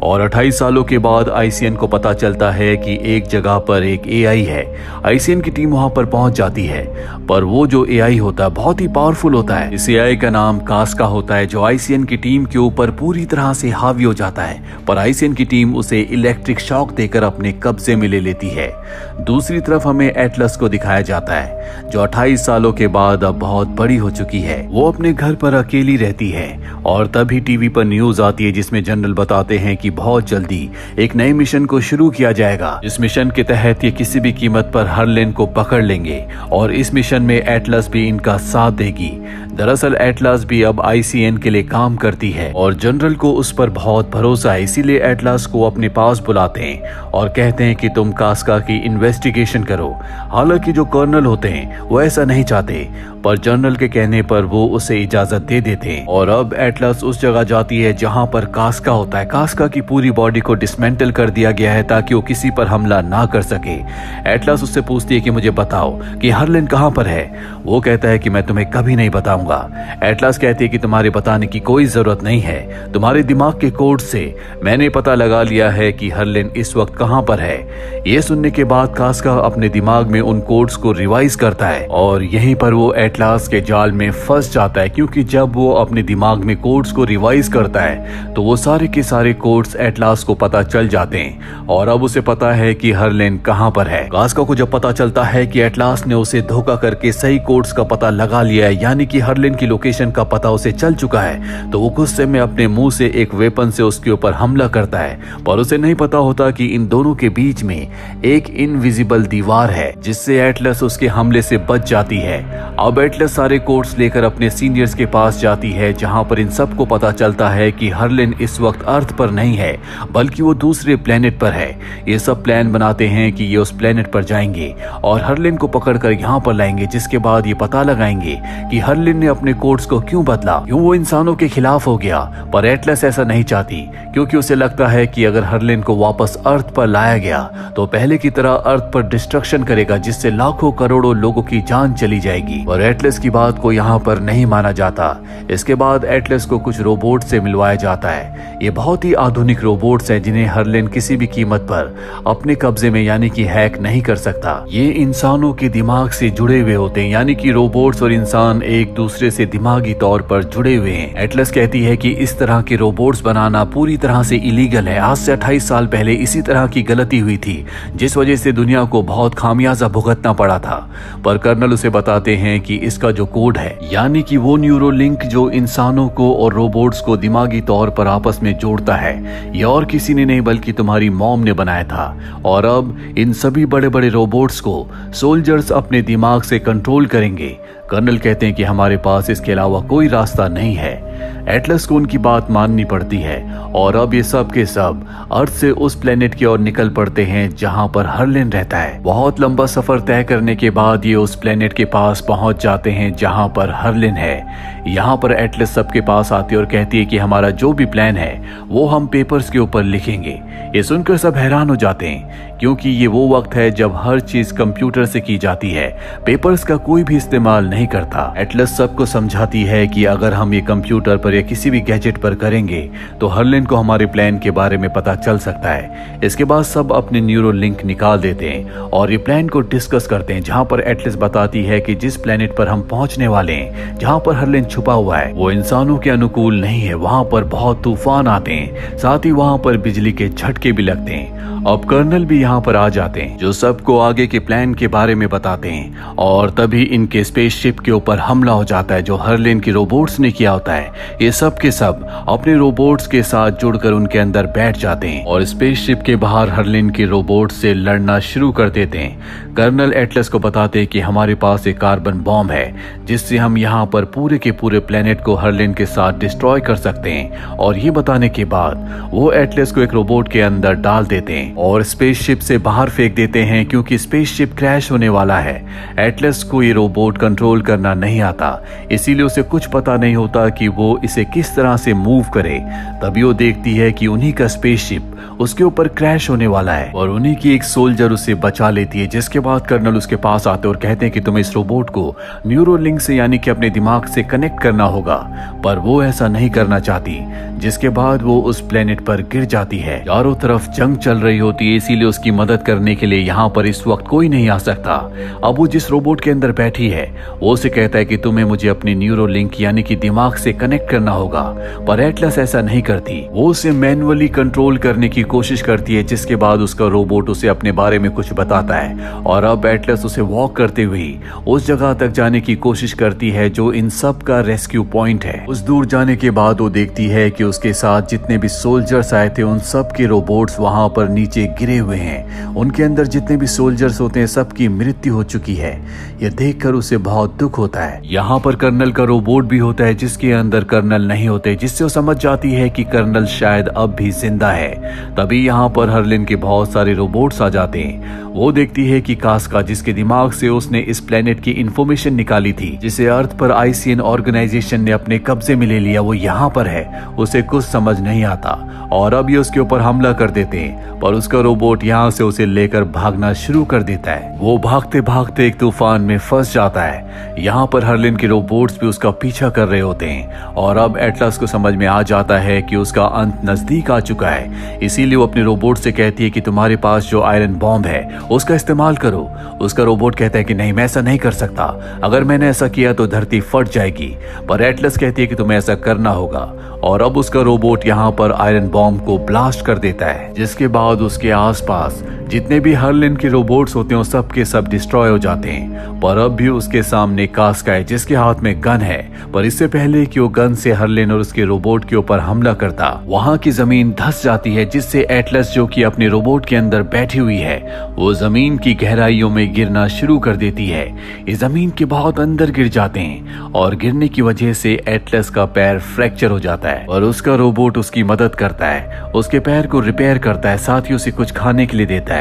और 28 सालों के बाद आईसीएन को पता चलता है कि एक जगह पर एक एआई है। आईसीएन की टीम वहां पर पहुंच जाती है, पर वो जो एआई होता है बहुत ही पावरफुल होता है। इस एआई का नाम कास्का होता है, जो आईसीएन की टीम के ऊपर पूरी तरह से हावी हो जाता है, पर आईसीएन की टीम उसे इलेक्ट्रिक शॉक देकर अपने कब्जे में ले लेती है। दूसरी तरफ हमें एटलस को दिखाया जाता है, जो 28 सालों के बाद अब बहुत बड़ी हो चुकी है। वो अपने घर पर अकेली रहती है और तभी टीवी पर न्यूज आती है जिसमें जनरल बताते हैं कि बहुत जल्दी एक नए मिशन को शुरू किया जाएगा। इस मिशन के तहत ये किसी भी कीमत पर हर्लिन को पकड़ लेंगे और इस मिशन में एटलस भी इनका साथ देगी। दरअसल एटलस भी अब आईसीएन के लिए काम करती है और जनरल को उस पर बहुत भरोसा है, इसीलिए एटलस को अपने पास बुलाते हैं और कहते हैं कि तुम कास्का की इन्वेस्टिगेशन करो। हालांकि जो कर्नल होते हैं वो ऐसा नहीं चाहते, पर जनरल के कहने पर वो उसे इजाजत दे देते हैं और अब एटलस उस जगह जाती है जहां पर कास्का होता है। कास्का की पूरी बॉडी को डिसमेंटल कर दिया गया है ताकि वो किसी पर हमला ना कर सके। एटलस उससे पूछती है कि मुझे बताओ कि हर्लिन कहां पर है। वो कहता है कि मैं तुम्हें कभी नहीं बताऊंगा। एटलस कहती है कि तुम्हारे बताने की कोई जरूरत नहीं है, तुम्हारे दिमाग के कोड से मैंने पता लगा लिया है कि हर्लिन इस वक्त कहां पर है। ये सुनने के बाद कास्का अपने दिमाग में उन कोड्स को रिवाइज करता है और यहीं पर वो एटलस के जाल में फंस जाता है, क्योंकि जब वो अपने दिमाग में कोड्स को रिवाइज करता है तो वो सारे के सारे कोड्स एटलस को पता चल जाते हैं और अब उसे पता है कि हर्लिन कहां पर है। कास्का को जब पता चलता है कि एटलस ने उसे धोखा करके सही कोड्स का पता लगा लिया है, यानी कि हर्लिन की लोकेशन का पता उसे चल चुका है, तो वो गुस्से में अपने मुंह से एक वेपन से उसके ऊपर हमला करता है। पर उसे नहीं पता होता कि इन दोनों के बीच में एक इनविजिबल दीवार है जिससे एटलस उसके हमले से बच जाती है। अब एटलस सारे कोड्स लेकर अपने सीनियर्स के पास जाती है, जहां पर इन सबको पता चलता है कि हर्लिन इस वक्त अर्थ पर नहीं है बल्कि वो दूसरे प्लेनेट पर है। ये सब प्लान बनाते हैं कि ये उस प्लेनेट पर जाएंगे और हर्लिन को पकड़कर यहाँ पर लाएंगे, जिसके बाद ये पता लगाएंगे कि हर्लिन ने अपने कोड्स को क्यों बदला, क्यों वो इंसानों के खिलाफ हो गया। पर एटलस ऐसा नहीं चाहती, क्योंकि उसे लगता है कि अगर हर्लिन को वापस अर्थ पर लाया गया तो पहले की तरह अर्थ पर डिस्ट्रक्शन करेगा, जिससे लाखों करोड़ों लोगों की जान चली जाएगी। और एटलस की बात को यहाँ पर नहीं माना जाता। इसके बाद एटलस को कुछ रोबोट से मिलवाया जाता है। ये बहुत ही आधुनिक रोबोट्स हैं जिन्हें हर्लिन किसी भी कीमत पर अपने कब्जे में यानी कि हैक नहीं कर सकता। ये इंसानों के दिमाग से जुड़े हुए होते हैं, यानी कि रोबोट्स और इंसान एक दूसरे से दिमागी तौर पर जुड़े हुए हैं। एटलस कहती है कि इस तरह के रोबोट्स बनाना पूरी तरह से इलीगल है। आज से 28 साल पहले इसी तरह की गलती हुई थी, जिस वजह से दुनिया को बहुत खामियाजा भुगतना पड़ा था। पर कर्नल उसे बताते हैं कि इसका जो कोड है, यानी कि वो न्यूरो लिंक जो इंसानों को और रोबोट्स को दिमागी तौर पर आपस में जोड़ता है, ये और किसी ने नहीं बल्कि तुम्हारी मॉम ने बनाया था। और अब इन सभी बड़े बड़े रोबोट्स को सोल्जर्स अपने दिमाग से कंट्रोल करेंगे। कर्नल कहते हैं कि हमारे पास इसके अलावा कोई रास्ता नहीं है। एटलस को उनकी बात माननी पड़ती है और अब ये सब के सब अर्थ से उस प्लेनेट की ओर निकल पड़ते हैं जहां पर हर्लिन रहता है। बहुत लंबा सफर तय करने के बाद ये उस प्लेनेट के पास पहुंच जाते हैं जहां पर हर्लिन है। यहाँ पर एटलस सबके पास आती है और कहती है कि हमारा जो भी प्लान है वो हम पेपर्स के ऊपर लिखेंगे। ये सुनकर सब हैरान हो जाते हैं, क्योंकि ये वो वक्त है जब हर चीज कंप्यूटर से की जाती है, पेपर्स का कोई भी इस्तेमाल नहीं करता। एटलस सबको समझाती है कि अगर हम ये कंप्यूटर पर या किसी भी गैजेट पर करेंगे तो हर्लिन को हमारे प्लान के बारे में पता चल सकता है। इसके बाद सब अपने न्यूरो लिंक निकाल देते हैं और ये प्लान को डिस्कस करते हैं, जहां पर एटलस बताती है कि जिस प्लेनेट पर हम पहुंचने वाले हैं, जहां पर हर्लिन छुपा हुआ है, वो इंसानों के अनुकूल नहीं है। वहां पर बहुत तूफान आते हैं, साथ ही वहां पर बिजली के झटके भी लगते हैं। अब कर्नल भी यहाँ पर आ जाते हैं, जो सबको आगे के प्लान के बारे में बताते हैं और तभी इनके स्पेसशिप के ऊपर हमला हो जाता है जो हर्लिन के रोबोट्स ने किया होता है। ये सब के सब अपने रोबोट्स के साथ जुड़कर उनके अंदर बैठ जाते हैं और स्पेसशिप के बाहर हर्लिन के रोबोट से लड़ना शुरू कर देते हैं। कर्नल एटलस को बताते हैं कि हमारे पास एक कार्बन बॉम्ब है जिससे हम यहाँ पर पूरे के पूरे प्लेनेट को हर्लिन के साथ डिस्ट्रॉय कर सकते हैं। और ये बताने के बाद वो एटलस को एक रोबोट के अंदर डाल देते हैं और स्पेसशिप से बाहर फेंक देते हैं, क्योंकि स्पेसशिप क्रैश होने वाला है। एटलस को ये रोबोट कंट्रोल करना नहीं आता, इसीलिए उसे कुछ पता नहीं होता कि वो इसे किस तरह से मूव करे। तभी वो देखती है कि उन्हीं का स्पेसशिप उसके ऊपर क्रैश होने वाला है और उन्हीं की एक सोल्जर उसे बचा लेती है। जिसके बाद कर्नल उसके पास आते और कहते हैं कि तुम्हें इस रोबोट को न्यूरोलिंक से यानी कि अपने दिमाग से कनेक्ट करना होगा, पर वो ऐसा नहीं करना चाहती। जिसके बाद वो उस प्लेनेट पर गिर जाती है। चारों तरफ जंग चल रही होती है, इसीलिए उसकी मदद करने के लिए यहाँ पर इस वक्त कोई नहीं आ सकता। अब वो जिस रोबोट के अंदर बैठी है वो उसे कहता है कि तुम्हें मुझे अपनी न्यूरोलिंक यानी कि दिमाग से कनेक्ट करना होगा, पर एटलस ऐसा नहीं करती। वो उसे मैन्युअली कंट्रोल करने की कोशिश करती है। जिसके बाद उसका रोबोट उसे अपने बारे में कुछ बताता है और अब एटलस उसे वॉक करते हुए उस जगह तक जाने की कोशिश करती है जो इन सब का रेस्क्यू पॉइंट है। उस दूर जाने के बाद वो देखती है कि उसके साथ जितने भी सोल्जर्स आए थे उन सब के रोबोट्स वहां पर नीचे गिरे हुए हैं। उनके अंदर जितने भी सोल्जर्स होते हैं सबकी मृत्यु हो चुकी है। यह देखकर उसे बहुत दुख होता है। यहाँ पर कर्नल का रोबोट भी होता है जिसके अंदर कर्नल नहीं होते, जिससे वो समझ जाती है कि कर्नल शायद अब भी जिंदा है। तभी यहाँ पर हर्लिन के बहुत सारे रोबोट्स आ जाते हैं। वो देखती है कि कास्का, जिसके दिमाग से उसने इस प्लेनेट की इंफॉर्मेशन निकाली थी जिसे अर्थ पर आईसीएन ऑर्गेनाइजेशन ने अपने कब्जे में ले लिया, वो यहाँ पर है। उसे कुछ समझ नहीं आता और अब ये उसके ऊपर हमला कर देते हैं, पर उसका रोबोट यहाँ से उसे लेकर भागना शुरू कर देता है। वो भागते भागते एक तूफान में फंस जाता है। यहाँ पर हर्लिन के रोबोट्स भी उसका पीछा कर रहे होते हैं और अब एटलस को समझ में आ जाता है कि उसका अंत नजदीक आ चुका है। इसीलिए वो अपने रोबोट से कहती है कि तुम्हारे पास जो आयरन बॉम्ब है उसका इस्तेमाल करो। उसका रोबोट कहता है कि नहीं, मैं ऐसा नहीं कर सकता, अगर मैंने ऐसा किया तो धरती फट जाएगी। पर एटलस कहती है कि तुम्हें ऐसा करना होगा और अब उसका रोबोट यहाँ पर आयरन बॉम्ब को ब्लास्ट कर देता है। जिसके बाद उसके आसपास जितने भी हर्लिन के रोबोट्स होते हैं सब के सब डिस्ट्रॉय हो जाते हैं। पर अब भी उसके सामने कास्का है जिसके हाथ में गन है, पर इससे पहले कि वो गन से हर्लिन और उसके रोबोट के ऊपर हमला करता, वहां की जमीन धंस जाती है जिससे एटलस, जो कि अपने रोबोट के अंदर बैठी हुई है, वो जमीन की गहराइयों में गिरना शुरू कर देती है। ये जमीन के बहुत अंदर गिर जाते हैं और गिरने की वजह से एटलस का पैर फ्रैक्चर हो जाता है और उसका रोबोट उसकी मदद करता है, उसके पैर को रिपेयर करता है, साथ ही उसे कुछ खाने के लिए देता है।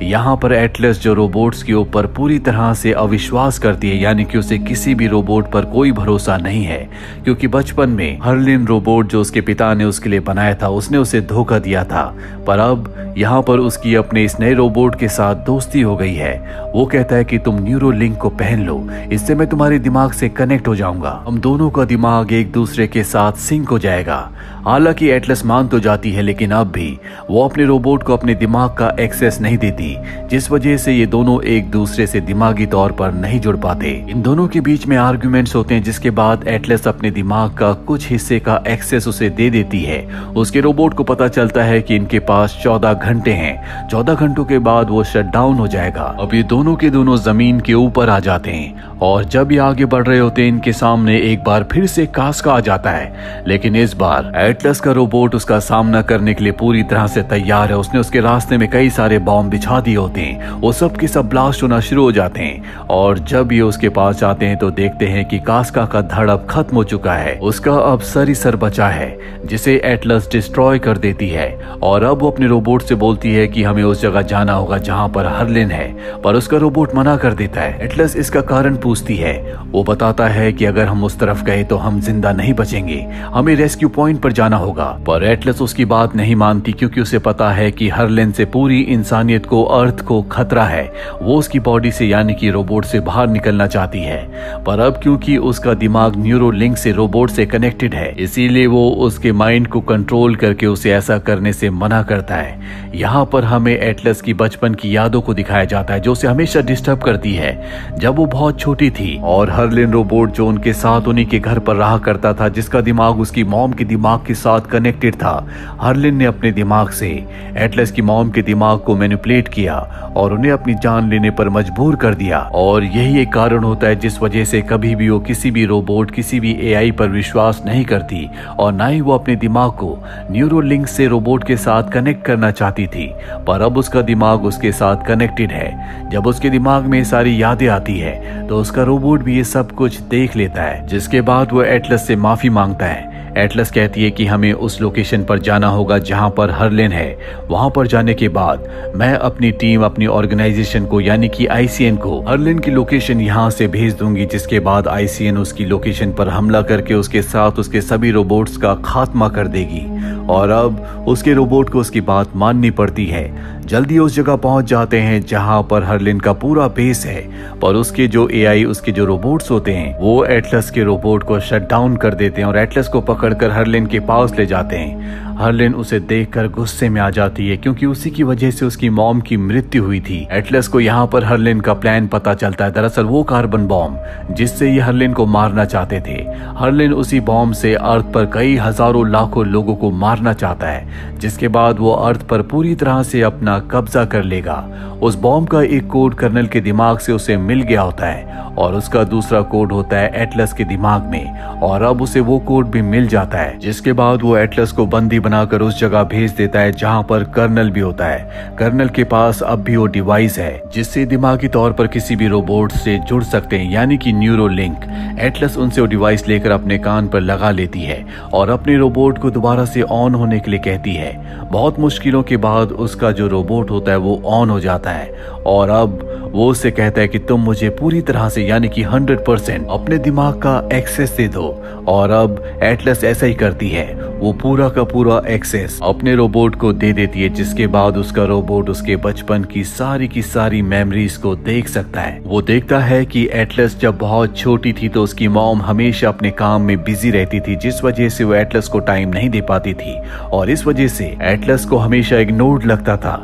यहाँ पर एटलस जो रोबोट्स के ऊपर पूरी तरह से अविश्वास करती है, यानी कि उसे किसी भी रोबोट पर कोई भरोसा नहीं है, क्योंकि बचपन में हर्लिन रोबोट जो उसके पिता ने उसके लिए बनाया था उसने उसे धोखा दिया था। पर अब यहाँ पर उसकी अपने इस नए रोबोट के साथ दोस्ती हो गई है। वो कहता है कि तुम न्यूरोलिंक को पहन लो, इससे मैं तुम्हारे दिमाग से कनेक्ट हो जाऊंगा, हम दोनों का दिमाग एक दूसरे के साथ सिंक हो जाएगा। हालांकि एटलस मान तो जाती है, लेकिन अब भी वो अपने रोबोट को अपने दिमाग का एक्सेस नहीं देती, जिस वजह से ये दोनों एक दूसरे से दिमागी तौर पर नहीं जुड़ पाते। इन दोनों के बीच में आर्ग्यूमेंट्स होते हैं, जिसके बाद एटलस अपने दिमाग का कुछ हिस्से का एक्सेस उसे दे देती है। उसके रोबोट को पता चलता है कि इनके पास 14 घंटे हैं। 14 घंटों के बाद वो शट डाउन हो जाएगा। अब ये दोनों के दोनों जमीन के ऊपर आ जाते हैं और जब ये आगे बढ़ रहे होते हैं इनके सामने एक बार फिर से कास्का आ जाता है, लेकिन इस बार एटलस का रोबोट उसका सामना करने के लिए पूरी तरह से तैयार है। उसने उसके रास्ते में कई सारे बॉम्ब बिछा दिए होते हैं, वो सब के सब ब्लास्ट होना शुरू हो जाते हैं और जब ये उसके पास जाते हैं तो देखते हैं कि कास्का का धड़ अब खत्म हो चुका है। उसका अब सर ही सर बचा है जिसे एटलस डिस्ट्रॉय कर देती है और अब वो अपने रोबोट से बोलती है कि हमें उस जगह जाना होगा जहां पर हर्लिन है, पर उसका रोबोट मना कर देता है। एटलस इसका कारण पूछती है। वो बताता है कि अगर हम उस तरफ गए तो हम जिंदा नहीं बचेंगे, हमें रेस्क्यू पॉइंट पर जाना होगा। पर एटलस उसकी बात नहीं मानती क्योंकि उसे पता है कि हर्लिन से पूरी इंसानियत को, अर्थ को खतरा है। वो उसकी बॉडी से यानी कि रोबोट से बाहर निकलना चाहती है, पर अब क्योंकि उसका दिमाग न्यूरोलिंक से रोबोट से कनेक्टेड है, इसीलिए वो उसके माइंड को कंट्रोल करके उसे ऐसा करने से मना करता है। यहाँ पर हमें एटलस की बचपन की यादों को दिखाया जाता है जो उसे हमेशा डिस्टर्ब करती है जब वो बहुत छोटी थी, और हर्लिन रोबोट जो उनके साथ उन्हीं के घर पर रहा करता था, जिसका दिमाग उसकी मॉम के दिमाग के साथ कनेक्टेड था। हर्लिन ने अपने दिमाग से एटलस की मॉम के दिमाग को मैनिपुलेट किया और उन्हें अपनी जान लेने पर मजबूर कर दिया, और यही एक कारण होता है जिस वजह से कभी भी वो किसी भी रोबोट, किसी भी एआई पर विश्वास नहीं करती और ना ही वो अपने दिमाग को न्यूरोलिंक से रोबोट के साथ कनेक्ट करना चाहती थी। पर अब उसका दिमाग उसके साथ कनेक्टेड है। जब उसके दिमाग में सारी यादें आती है तो उसका रोबोट भी ये सब कुछ देख लेता है, जिसके बाद वो एटलस से माफी मांगता है। एटलस कहती है कि हमें उस लोकेशन पर जाना होगा जहां पर हर्लिन है। वहां पर जाने के बाद मैं अपनी टीम, अपनी ऑर्गेनाइजेशन को यानी कि आईसीएन को हर्लिन की लोकेशन यहां से भेज दूंगी, जिसके बाद आईसीएन उसकी लोकेशन पर हमला करके उसके साथ उसके सभी रोबोट्स का खात्मा कर देगी। और अब उसके रोबोट को उसकी बात माननी पड़ती है। जल्दी उस जगह पहुंच जाते हैं जहां पर हर्लिन का पूरा बेस है, पर उसके जो एआई, उसके जो रोबोट्स होते हैं वो एटलस के रोबोट को शट डाउन कर देते हैं और एटलस को पकड़कर हर्लिन के पास ले जाते हैं। हर्लिन उसे देखकर गुस्से में आ जाती है क्योंकि उसी की वजह से उसकी मॉम की मृत्यु हुई थी। एटलस को यहाँ पर हर्लिन का प्लान पता चलता है। दरअसल वो कार्बन बॉम्ब जिससे ये हर्लिन को मारना चाहते थे, हर्लिन उसी बॉम्ब से अर्थ पर कई हजारों लाखों लोगों को मारना चाहता है, जिसके बाद वो अर्थ पर पूरी तरह से अपना कब्जा कर लेगा। उस बॉम्ब का एक कोड कर्नल के दिमाग से उसे मिल गया होता है और उसका दूसरा कोड होता है एटलस के दिमाग में, और अब उसे वो कोड भी मिल जाता है, जिसके बाद वो एटलस को बंदी बनाकर उस जगह भेज देता है जहां पर कर्नल भी होता है। कर्नल के पास अब भी वो डिवाइस है जिससे दिमागी तौर पर किसी भी रोबोट से जुड़ सकते हैं, यानी कि न्यूरो लिंक। एटलस उनसे वो डिवाइस लेकर अपने कान पर लगा लेती है और अपने रोबोट को दोबारा से ऑन होने के लिए कहती है। बहुत मुश्किलों के बाद उसका जो रोबोट होता है वो ऑन हो जाता है और अब वो उससे कहता है कि तुम मुझे पूरी तरह से यानी कि 100% अपने दिमाग का एक्सेस दे दो। और अब एटलस ऐसा ही करती है, वो पूरा का पूरा एक्सेस अपने रोबोट को दे देती है, जिसके बाद उसका रोबोट उसके बचपन की सारी मेमोरीज को देख सकता है। वो देखता है कि एटलस जब बहुत छोटी थी तो उसकी मॉम हमेशा अपने काम में बिजी रहती थी, जिस वजह से वो एटलस को टाइम नहीं दे पाती थी और इस वजह से एटलस को हमेशा इग्नोर्ड लगता था।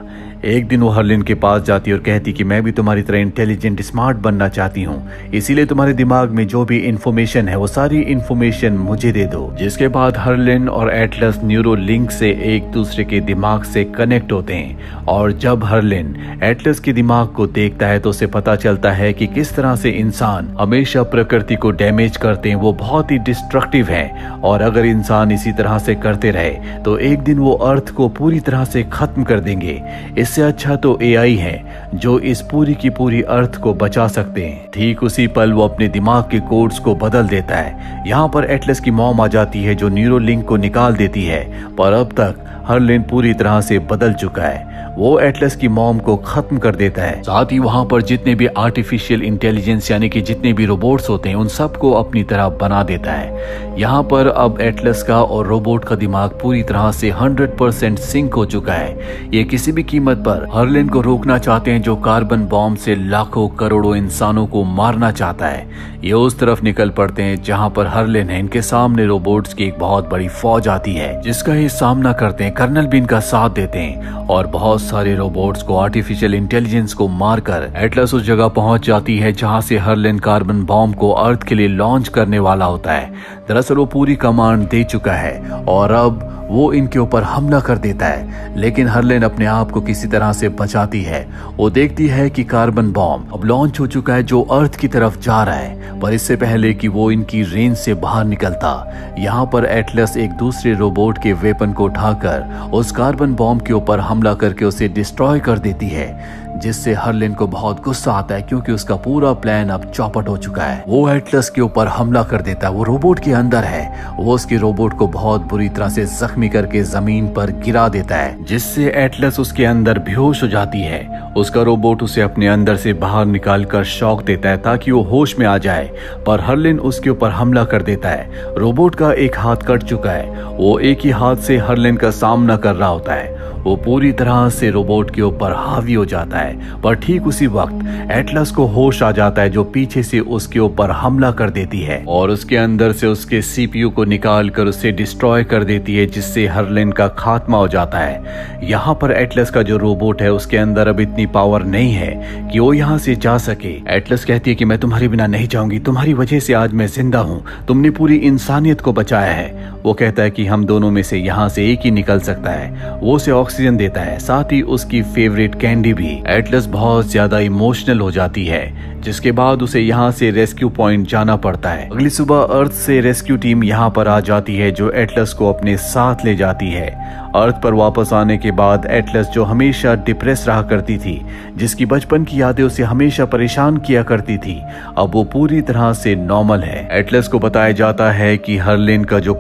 एक दिन वो हर्लिन के पास जाती और कहती कि मैं भी तुम्हारी तरह इंटेलिजेंट स्मार्ट बनना चाहती हूँ, इसीलिए तुम्हारे दिमाग में जो भी इंफॉर्मेशन है वो सारी इंफॉर्मेशन मुझे दे दो। जिसके बाद हर्लिन और एटलस न्यूरो लिंक से एक दूसरे के दिमाग से कनेक्ट होते हैं और जब हर्लिन एटलस के दिमाग को देखता है तो उसे पता चलता है कि किस तरह से इंसान हमेशा प्रकृति को डैमेज करते हैं, वो बहुत ही डिस्ट्रक्टिव है और अगर इंसान इसी तरह से करते रहे तो एक दिन वो अर्थ को पूरी तरह से खत्म कर देंगे। इससे अच्छा तो एआई है जो इस पूरी की पूरी अर्थ को बचा सकते हैं। ठीक उसी पल वो अपने दिमाग के कोड्स को बदल देता है। यहाँ पर एटलस की मॉम आ जाती है जो न्यूरो लिंक को निकाल देती है, पर अब तक हर्लिन पूरी तरह से बदल चुका है। वो एटलस की मॉम को खत्म कर देता है, साथ ही वहां पर जितने भी आर्टिफिशियल इंटेलिजेंस यानी कि जितने भी रोबोट्स होते हैं उन सबको अपनी तरह बना देता है। यहाँ पर अब एटलस का और रोबोट का दिमाग पूरी तरह से 100% सिंक हो चुका है। ये किसी भी कीमत पर हर्लिन को रोकना चाहते हैं जो कार्बन बॉम्ब से लाखों करोड़ों इंसानों को मारना चाहता है। ये उस तरफ निकल पड़ते हैं जहाँ पर हर्लिन है। इनके सामने रोबोट्स की एक बहुत बड़ी फौज आती है जिसका ये सामना करते हैं। कर्नल भी इनका साथ देते हैं और बहुत सारे रोबोट्स को आर्टिफिशियल इंटेलिजेंस को मारकर एटलस उस जगह पहुंच जाती है जहां से हर्लिन कार्बन बॉम्ब को अर्थ के लिए लॉन्च करने वाला होता है। दरअसल वो पूरी कमांड दे चुका है और अब वो इनके ऊपर हमला कर देता है, लेकिन हर्लिन अपने आप को किसी तरह से बचाती है। वो देखती है कि कार्बन बॉम्ब अब लॉन्च हो चुका है जो अर्थ की तरफ जा रहा है, पर इससे पहले कि वो इनकी रेंज से बाहर निकलता, यहाँ पर एटलस एक दूसरे रोबोट के वेपन को उठाकर उस कार्बन बॉम्ब के ऊपर हमला करके उसे डिस्ट्रॉय कर देती है, जिससे हर्लिन को बहुत गुस्सा आता है क्योंकि उसका पूरा प्लान अब चौपट हो चुका है। वो एटलस के ऊपर हमला कर देता है। वो रोबोट के अंदर है, वो उसके रोबोट को बहुत बुरी तरह से जख्मी करके जमीन पर गिरा देता है, जिससे एटलस उसके अंदर बेहोश हो जाती है। उसका रोबोट उसे अपने अंदर से बाहर निकालकर शॉक देता है ताकि वो होश में आ जाए, पर हर्लिन उसके ऊपर हमला कर देता है। रोबोट का एक हाथ कट चुका है, वो एक ही हाथ से हर्लिन का सामना कर रहा होता है। वो पूरी तरह से रोबोट के ऊपर हावी हो जाता है, पर ठीक उसी वक्त एटलस को होश आ जाता है जो पीछे से उसके ऊपर हमला कर देती है और उसके अंदर से उसके सीपीयू को निकाल कर उसे डिस्ट्रॉय कर देती है, जिससे हर्लिन का खात्मा हो जाता है। यहाँ पर एटलस का जो रोबोट है उसके अंदर अब इतनी पावर नहीं है कि वो यहाँ से जा सके। एटलस कहती है कि मैं तुम्हारे बिना नहीं जाऊंगी, तुम्हारी वजह से आज मैं जिंदा हूँ, तुमने पूरी इंसानियत को बचाया है। वो कहता है कि हम दोनों में से यहाँ से एक ही निकल सकता है। वो उसे ऑक्सीजन देता है, साथ ही उसकी फेवरेट कैंडी भी। एटलस बहुत ज्यादा इमोशनल हो जाती है, जिसके बाद उसे यहाँ से रेस्क्यू पॉइंट जाना पड़ता है। अगली सुबह अर्थ से रेस्क्यू टीम यहाँ पर आ जाती है जो एटलस को अपने साथ ले जाती है। अर्थ पर वापस आने के बाद एटलस जो हमेशा डिप्रेस रहा करती थी, जिसकी बचपन की यादें उसे हमेशा परेशान किया करती थी, अब वो पूरी तरह से नॉर्मल है। एटलस को बताया जाता है कि हर्लिन का जो